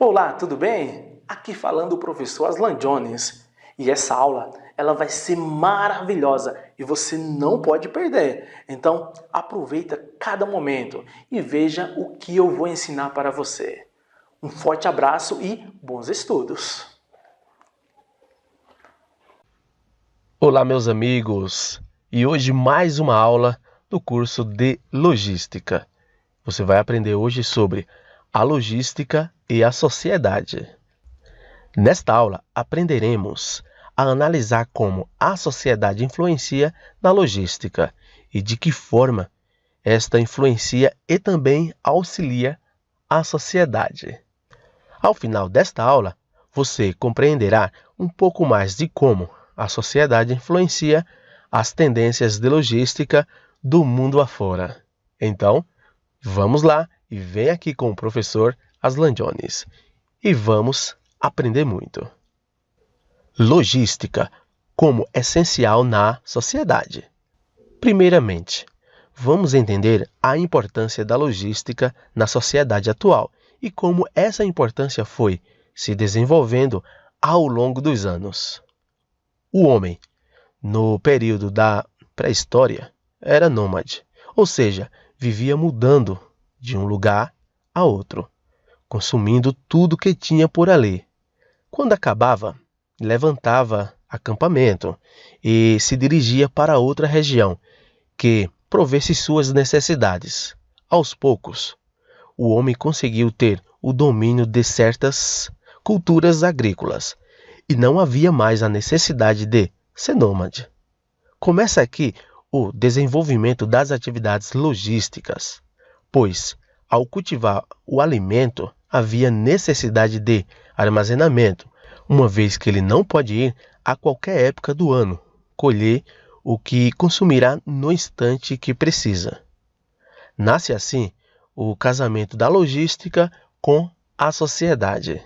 Olá, tudo bem? Aqui falando o professor Aslan Jones. E essa aula, ela vai ser maravilhosa e você não pode perder. Então, aproveita cada momento e veja o que eu vou ensinar para você. Um forte abraço e bons estudos! Olá, meus amigos! E hoje mais uma aula do curso de Logística. Você vai aprender hoje sobre a logística e a sociedade. Nesta aula, aprenderemos a analisar como a sociedade influencia na logística e de que forma esta influencia e também auxilia a sociedade. Ao final desta aula, você compreenderá um pouco mais de como a sociedade influencia as tendências de logística do mundo afora. Então, vamos lá e vem aqui com o professor Aslan Jones e vamos aprender muito. Logística como essencial na sociedade. Primeiramente, vamos entender a importância da logística na sociedade atual e como essa importância foi se desenvolvendo ao longo dos anos. O homem, no período da pré-história, era nômade, ou seja, vivia mudando de um lugar a outro, consumindo tudo que tinha por ali. Quando acabava, levantava acampamento e se dirigia para outra região que provesse suas necessidades. Aos poucos, o homem conseguiu ter o domínio de certas culturas agrícolas e não havia mais a necessidade de ser nômade. Começa aqui o desenvolvimento das atividades logísticas, pois, ao cultivar o alimento, havia necessidade de armazenamento, uma vez que ele não pode ir a qualquer época do ano, colher o que consumirá no instante que precisa. Nasce assim o casamento da logística com a sociedade.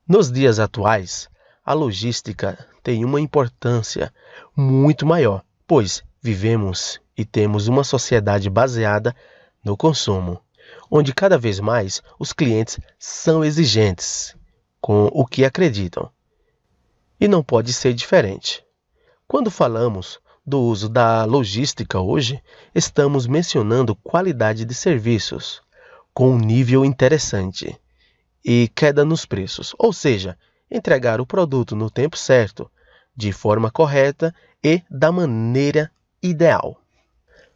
Nos dias atuais, a logística tem uma importância muito maior, pois vivemos e temos uma sociedade baseada no consumo, onde cada vez mais os clientes são exigentes com o que acreditam. E não pode ser diferente. Quando falamos do uso da logística hoje, estamos mencionando qualidade de serviços com um nível interessante e queda nos preços, ou seja, entregar o produto no tempo certo, de forma correta e da maneira ideal.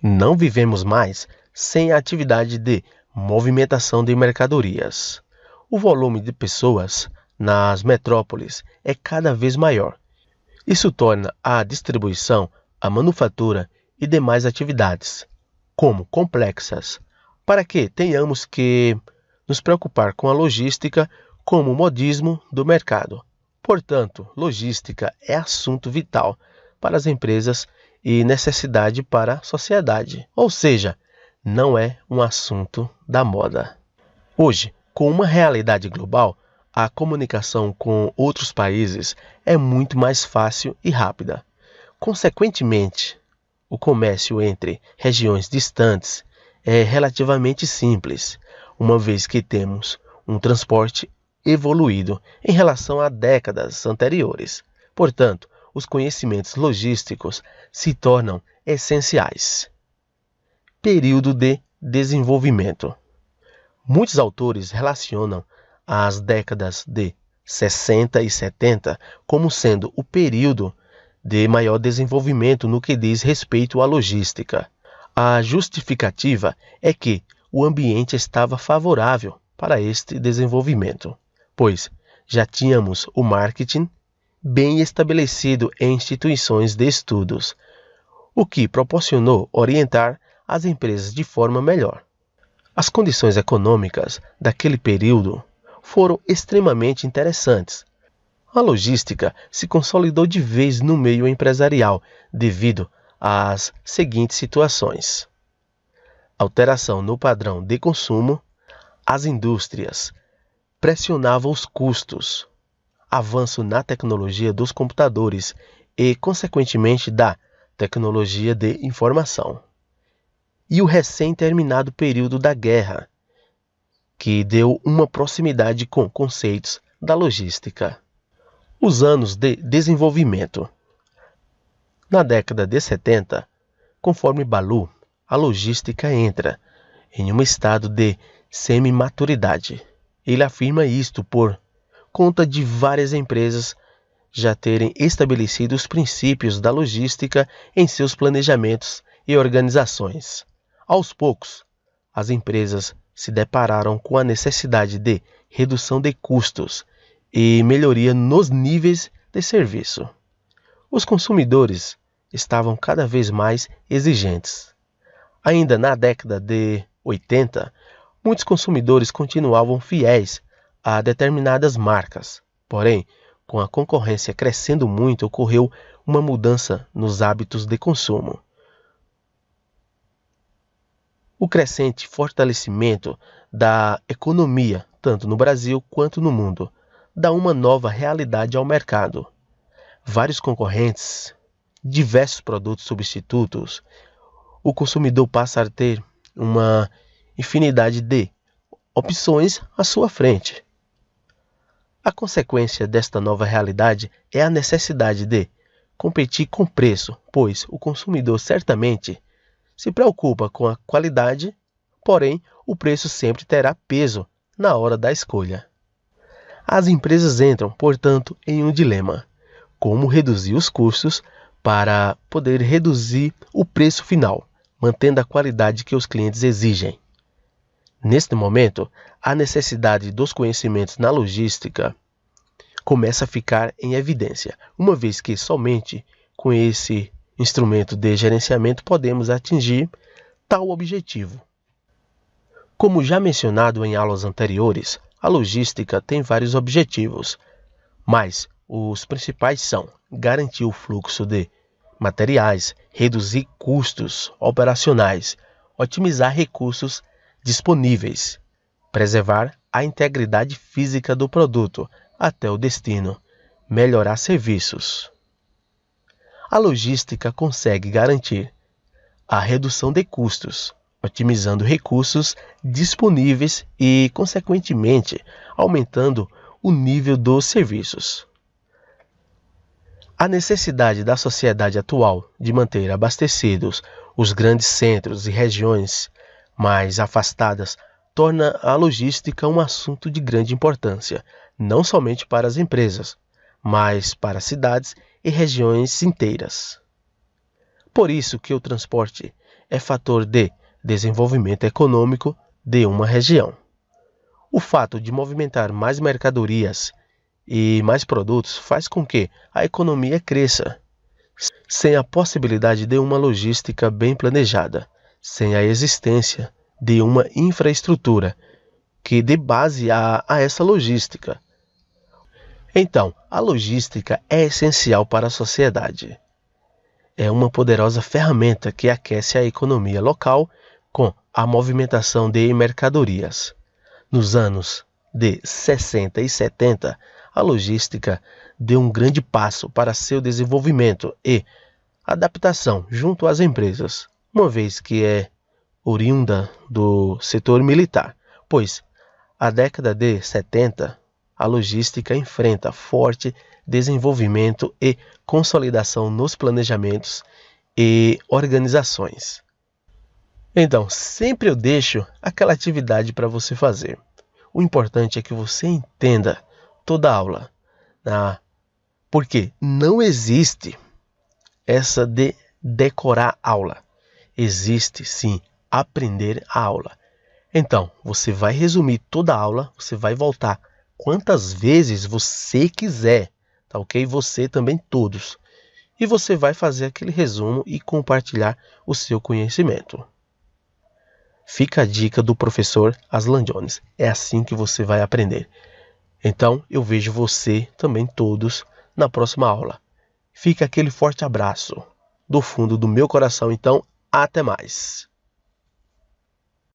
Não vivemos mais sem a atividade de movimentação de mercadorias. O volume de pessoas nas metrópoles é cada vez maior. Isso torna a distribuição, a manufatura e demais atividades como complexas, para que tenhamos que nos preocupar com a logística como modismo do mercado. Portanto, logística é assunto vital para as empresas e necessidade para a sociedade, ou seja, não é um assunto da moda. Hoje, com uma realidade global, a comunicação com outros países é muito mais fácil e rápida. Consequentemente, o comércio entre regiões distantes é relativamente simples, uma vez que temos um transporte evoluído em relação a décadas anteriores. Portanto, os conhecimentos logísticos se tornam essenciais. Período de desenvolvimento. Muitos autores relacionam as décadas de 60 e 70 como sendo o período de maior desenvolvimento no que diz respeito à logística. A justificativa é que o ambiente estava favorável para este desenvolvimento, pois já tínhamos o marketing bem estabelecido em instituições de estudos, o que proporcionou orientar as empresas de forma melhor. As condições econômicas daquele período foram extremamente interessantes. A logística se consolidou de vez no meio empresarial devido às seguintes situações: alteração no padrão de consumo, as indústrias pressionavam os custos, avanço na tecnologia dos computadores e, consequentemente, da tecnologia de informação, e o recém-terminado período da guerra, que deu uma proximidade com conceitos da logística. Os anos de desenvolvimento. Na década de 70, conforme Ballou, a logística entra em um estado de semi-maturidade. Ele afirma isto por conta de várias empresas já terem estabelecido os princípios da logística em seus planejamentos e organizações. Aos poucos, as empresas se depararam com a necessidade de redução de custos e melhoria nos níveis de serviço. Os consumidores estavam cada vez mais exigentes. Ainda na década de 80, muitos consumidores continuavam fiéis a determinadas marcas. Porém, com a concorrência crescendo muito, ocorreu uma mudança nos hábitos de consumo. O crescente fortalecimento da economia, tanto no Brasil quanto no mundo, dá uma nova realidade ao mercado. Vários concorrentes, diversos produtos substitutos, o consumidor passa a ter uma infinidade de opções à sua frente. A consequência desta nova realidade é a necessidade de competir com preço, pois o consumidor certamente se preocupa com a qualidade, porém o preço sempre terá peso na hora da escolha. As empresas entram, portanto, em um dilema: como reduzir os custos para poder reduzir o preço final, mantendo a qualidade que os clientes exigem. Neste momento, a necessidade dos conhecimentos na logística começa a ficar em evidência, uma vez que somente com esse instrumento de gerenciamento podemos atingir tal objetivo. Como já mencionado em aulas anteriores, a logística tem vários objetivos, mas os principais são garantir o fluxo de materiais, reduzir custos operacionais, otimizar recursos disponíveis, preservar a integridade física do produto até o destino, melhorar serviços. A logística consegue garantir a redução de custos, otimizando recursos disponíveis e, consequentemente, aumentando o nível dos serviços. A necessidade da sociedade atual de manter abastecidos os grandes centros e regiões mais afastadas torna a logística um assunto de grande importância, não somente para as empresas, mas para cidades e regiões inteiras. Por isso que o transporte é fator de desenvolvimento econômico de uma região. O fato de movimentar mais mercadorias e mais produtos faz com que a economia cresça. Sem a possibilidade de uma logística bem planejada, sem a existência de uma infraestrutura que dê base a essa logística. Então, a logística é essencial para a sociedade. É uma poderosa ferramenta que aquece a economia local com a movimentação de mercadorias. Nos anos de 60 e 70, a logística deu um grande passo para seu desenvolvimento e adaptação junto às empresas, uma vez que é oriunda do setor militar, pois a década de 70 a logística enfrenta forte desenvolvimento e consolidação nos planejamentos e organizações. Então, sempre eu deixo aquela atividade para você fazer. O importante é que você entenda toda a aula, porque não existe essa de decorar a aula. Existe, sim, aprender a aula. Então, você vai resumir toda a aula, você vai voltar quantas vezes você quiser, tá ok? Você também, todos. E você vai fazer aquele resumo e compartilhar o seu conhecimento. Fica a dica do professor Aslan Jones. É assim que você vai aprender. Então, eu vejo você também todos na próxima aula. Fica aquele forte abraço do fundo do meu coração. Então, até mais.